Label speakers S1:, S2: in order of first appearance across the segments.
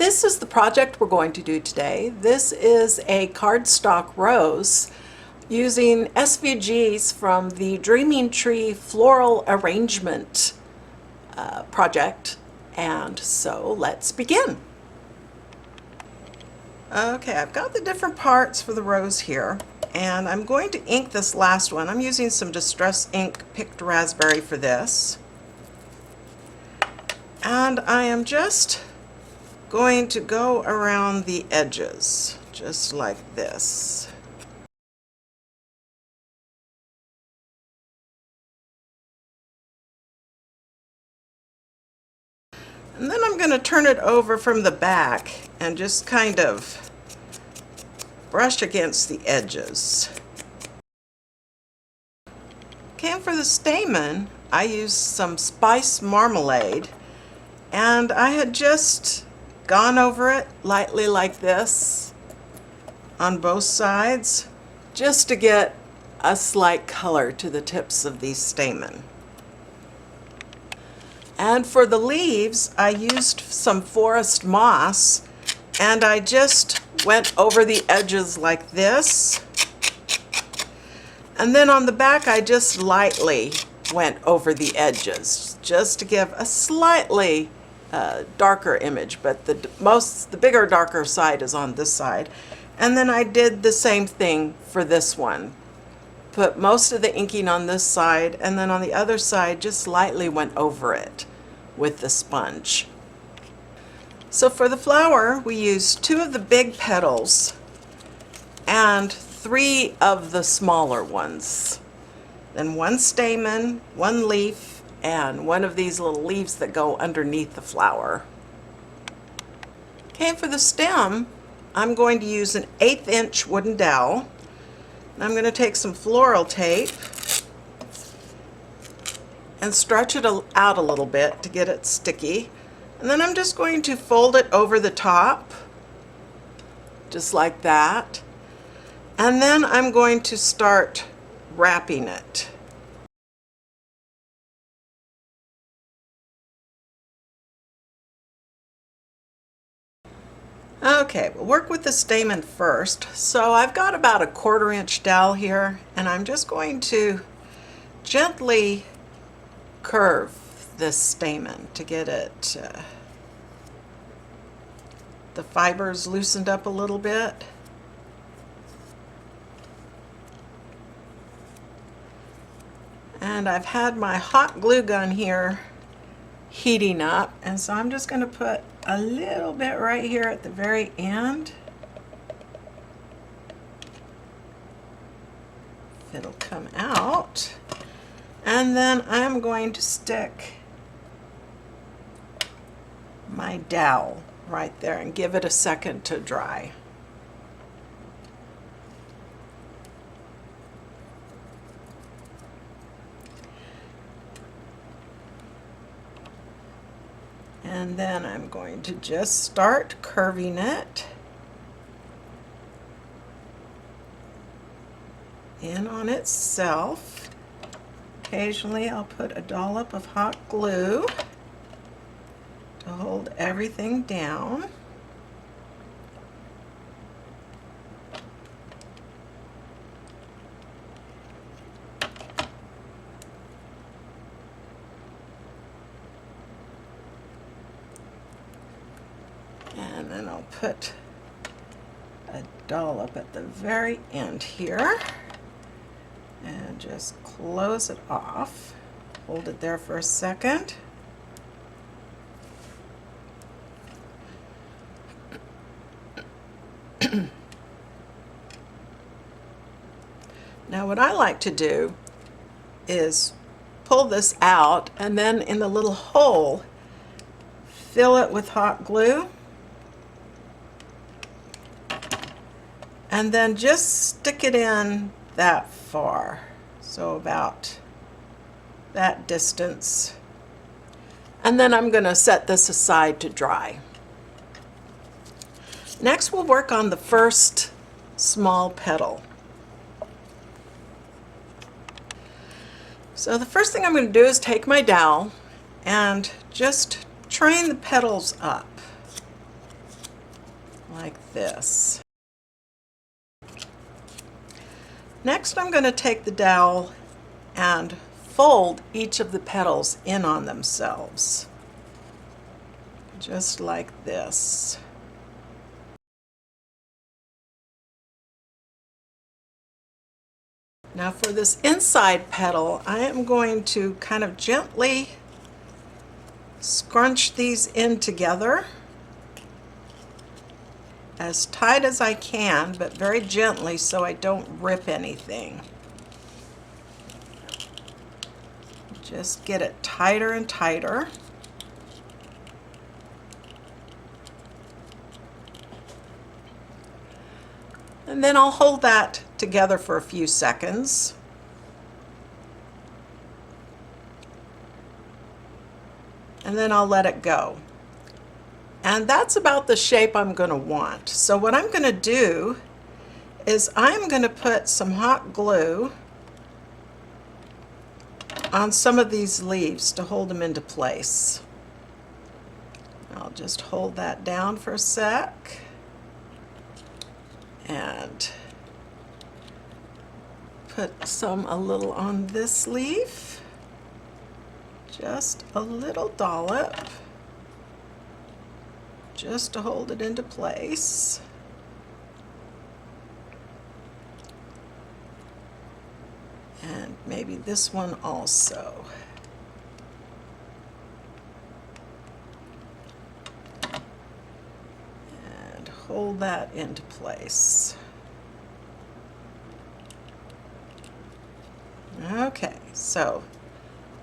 S1: This is the project we're going to do today. This is a cardstock rose using SVGs from the Dreaming Tree floral arrangement project. And so let's begin. Okay, I've got the different parts for the rose here, and I'm going to ink this last one. I'm using some Distress ink picked raspberry for this. And I am just going to go around the edges, just like this. And then I'm going to turn it over from the back and just kind of brush against the edges. Okay, and for the stamen, I used some spice marmalade, and I had just gone over it lightly like this on both sides, just to get a slight color to the tips of these stamen. And for the leaves, I used some forest moss, and I just went over the edges like this. And then on the back, I just lightly went over the edges, just to give a slightly darker image, but the bigger, darker side is on this side. And then I did the same thing for this one. Put most of the inking on this side, and then on the other side just lightly went over it with the sponge. So for the flower, we used 2 of the big petals and 3 of the smaller ones. Then 1 stamen, 1 leaf, and 1 of these little leaves that go underneath the flower. Okay, for the stem, I'm going to use an 1/8 inch wooden dowel. And I'm going to take some floral tape and stretch it out a little bit to get it sticky. And then I'm just going to fold it over the top, just like that. And then I'm going to start wrapping it. Okay, we'll work with the stamen first. So I've got about a 1/4 inch dowel here, and I'm just going to gently curve this stamen to get it, the fibers loosened up a little bit. And I've had my hot glue gun here heating up, and so I'm just going to put a little bit right here at the very end. It'll come out, and then I'm going to stick my dowel right there and give it a second to dry. And then I'm going to just start curving it in on itself. Occasionally I'll put a dollop of hot glue to hold everything down. And then I'll put a dollop at the very end here and just close it off. Hold it there for a second. Now what I like to do is pull this out, and then in the little hole, fill it with hot glue. And then just stick it in that far, so about that distance. And then I'm going to set this aside to dry. Next we'll work on the first small petal. So the first thing I'm going to do is take my dowel and just train the petals up. like this. Next, I'm going to take the dowel and fold each of the petals in on themselves, just like this. Now for this inside petal, I am going to kind of gently scrunch these in together as tight as I can, but very gently so I don't rip anything. Just get it tighter and tighter. And then I'll hold that together for a few seconds. And then I'll let it go. And that's about the shape I'm going to want. So what I'm going to do is I'm going to put some hot glue on some of these leaves to hold them into place. I'll just hold that down for a sec and put a little on this leaf, just a little dollop, just to hold it into place. And maybe this one also. And hold that into place. Okay, so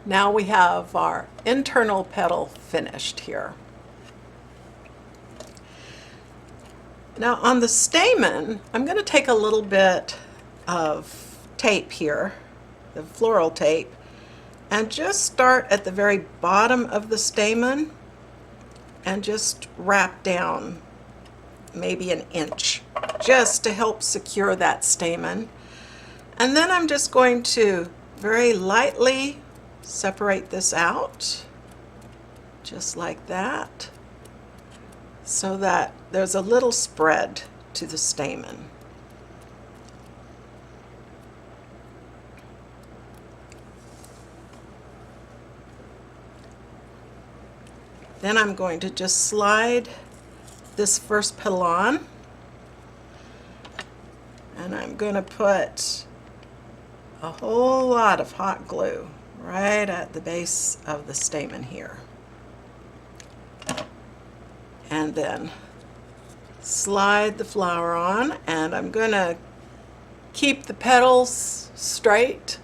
S1: now we have our internal petal finished here. Now on the stamen, I'm going to take a little bit of tape here, the floral tape, and just start at the very bottom of the stamen and just wrap down maybe an inch just to help secure that stamen. And then I'm just going to very lightly separate this out, just like that, so that there's a little spread to the stamen. Then I'm going to just slide this first petal on, and I'm going to put a whole lot of hot glue right at the base of the stamen here. And then slide the flower on, and I'm going to keep the petals straight.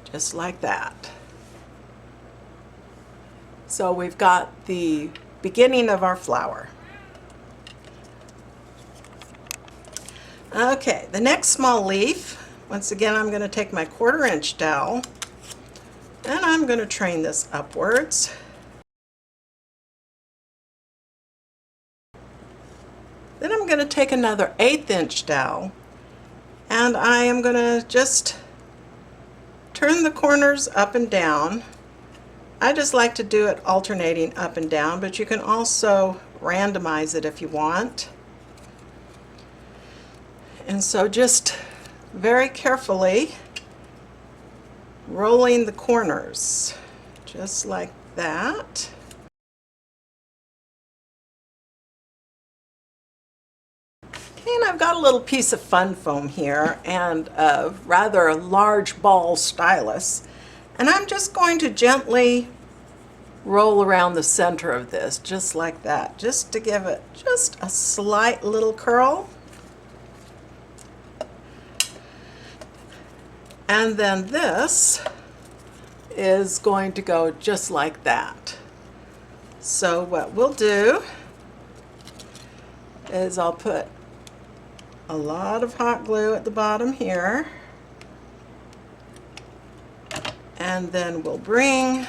S1: Just like that. So we've got the beginning of our flower. Okay, the next small leaf, once again I'm going to take my 1/4 inch dowel and I'm going to train this upwards. Then I'm going to take another 1/8 inch dowel and I am going to just turn the corners up and down. I just like to do it alternating up and down, but you can also randomize it if you want. And so just very carefully rolling the corners, just like that. Okay, and I've got a little piece of fun foam here and a rather large ball stylus. And I'm just going to gently roll around the center of this, just like that, just to give it just a slight little curl. And then this is going to go just like that. So what we'll do is I'll put a lot of hot glue at the bottom here. And then we'll bring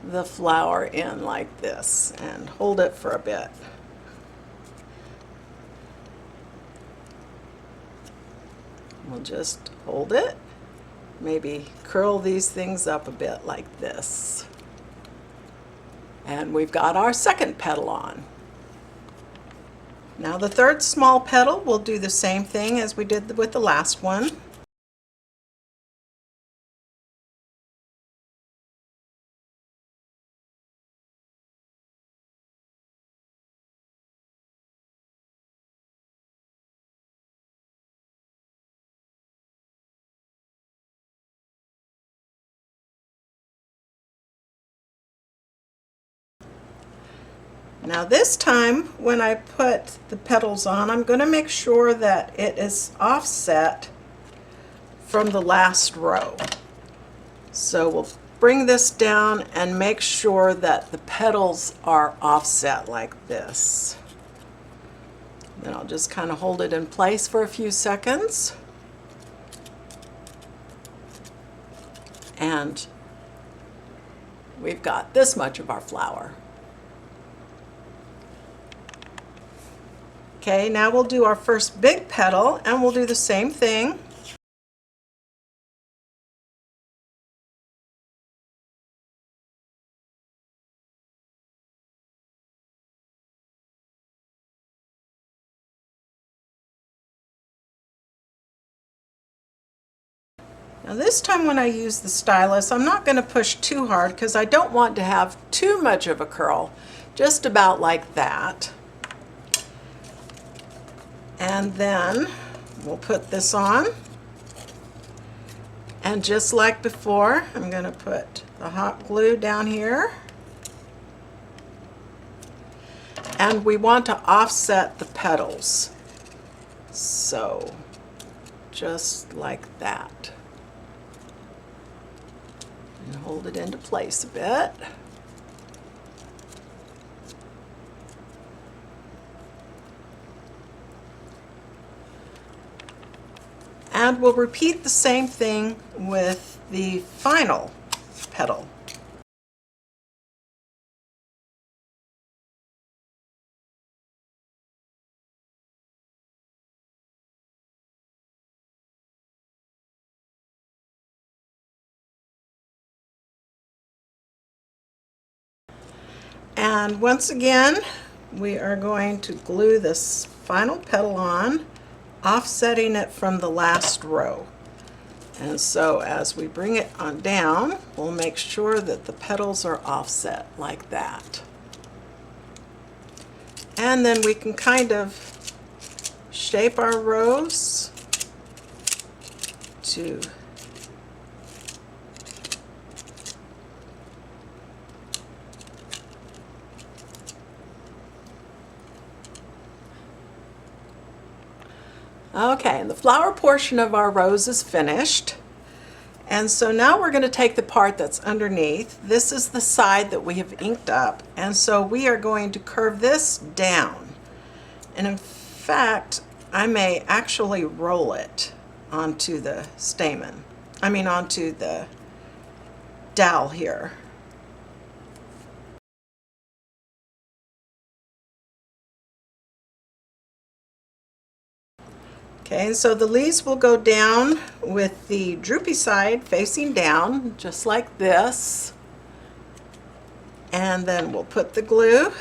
S1: the flower in like this and hold it for a bit. We'll just hold it maybe curl these things up a bit like this. And we've got our second petal on. Now the third small petal, we'll do the same thing as we did with the last one. Now this time when I put the petals on, I'm going to make sure that it is offset from the last row. So we'll bring this down and make sure that the petals are offset like this. Then I'll just kind of hold it in place for a few seconds. And we've got this much of our flower. Okay, now we'll do our first big petal and we'll do the same thing. Now this time when I use the stylus, I'm not going to push too hard because I don't want to have too much of a curl, just about like that. And then we'll put this on. And just like before, I'm going to put the hot glue down here. And we want to offset the petals. So just like that. And hold it into place a bit. And we'll repeat the same thing with the final petal. And once again, we are going to glue this final petal on, offsetting it from the last row. And so as we bring it on down, we'll make sure that the petals are offset like that. And then we can kind of shape our rows to okay, and the flower portion of our rose is finished. And so now we're going to take the part that's underneath. This is the side that we have inked up. And so we are going to curve this down. And in fact, I may actually roll it onto the stamen. Onto the dowel here. Okay, so the leaves will go down with the droopy side facing down, just like this. And then we'll put the glue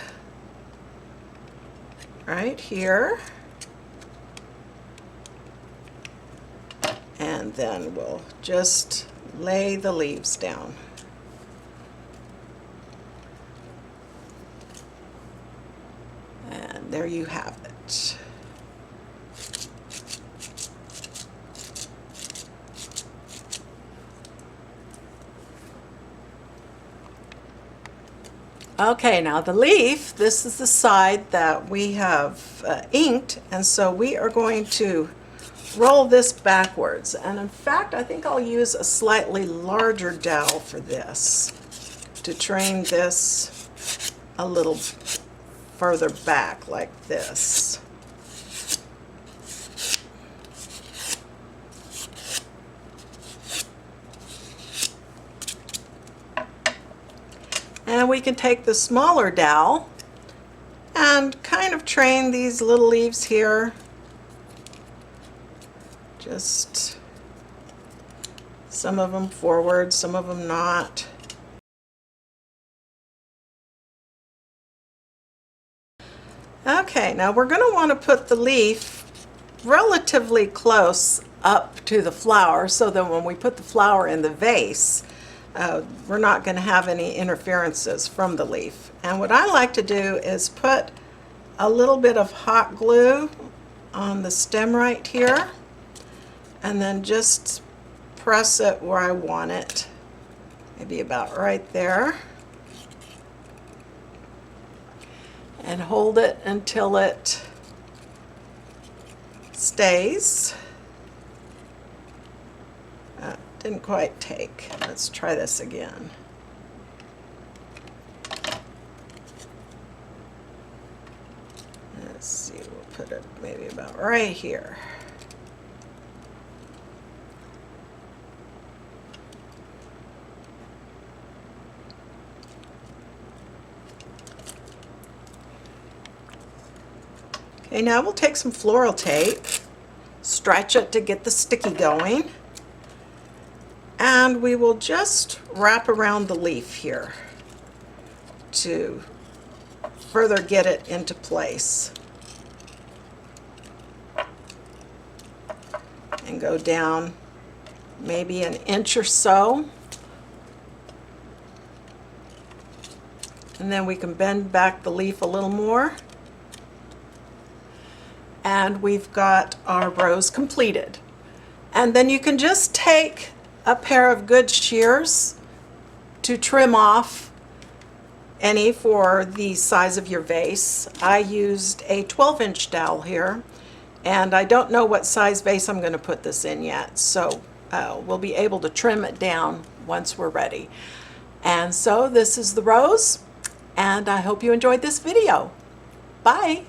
S1: right here. And then we'll just lay the leaves down. And there you have it. Okay, now the leaf, this is the side that we have inked, and so we are going to roll this backwards. And in fact, I think I'll use a slightly larger dowel for this to train this a little further back like this. And we can take the smaller dowel and kind of train these little leaves here. Just Some of them forward, some of them not. Okay, now we're going to want to put the leaf relatively close up to the flower so that when we put the flower in the vase, we're not going to have any interferences from the leaf. And what I like to do is put a little bit of hot glue on the stem right here, and then just press it where I want it, maybe about right there, and hold it until it stays. Didn't quite take. Let's try this again. Let's see, we'll put it maybe about right here. Okay, now we'll take some floral tape, stretch it to get the sticky going, and we will just wrap around the leaf here to further get it into place. And go down maybe an inch or so. And then we can bend back the leaf a little more. And we've got our rose completed. And then you can just take a pair of good shears to trim off any for the size of your vase. I used a 12-inch dowel here, and I don't know what size vase I'm going to put this in yet, so we'll be able to trim it down once we're ready. And so this is the rose, and I hope you enjoyed this video. Bye!